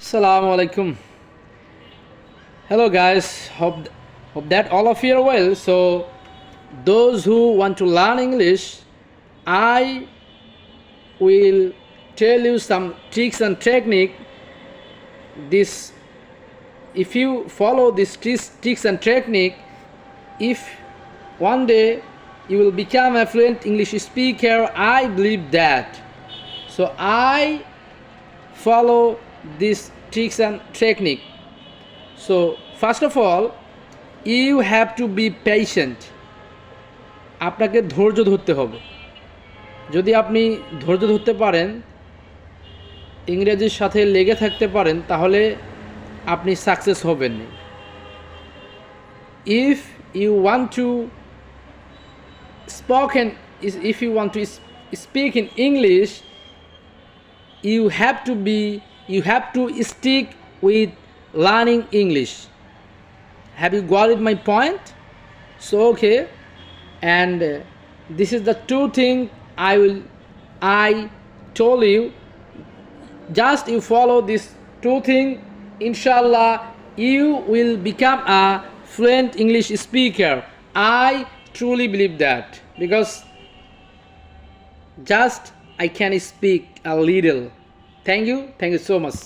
Assalamu alaikum. Hello guys. Hope that all of you are well. So those who want to learn English, I will tell you some tricks and technique. This if you follow these tricks and technique, if one day you will become a fluent English speaker, I believe that. So I follow these tricks and technique. So first of all, you have to be patient. আপনাকে ধৈর্য ধরতে হবে। যদি আপনি ধৈর্য ধরতে পারেন, ইংরেজির সাথে লেগে থাকতে পারেন, তাহলে আপনি সাকসেস হবেন। If you want to speak in English, you have to stick with learning English. Have you got it my point? So okay, and this is the two thing I told you. Just you follow this two thing, inshallah you will become a fluent English speaker. I truly believe that, because just I can speak a little. Thank you so much.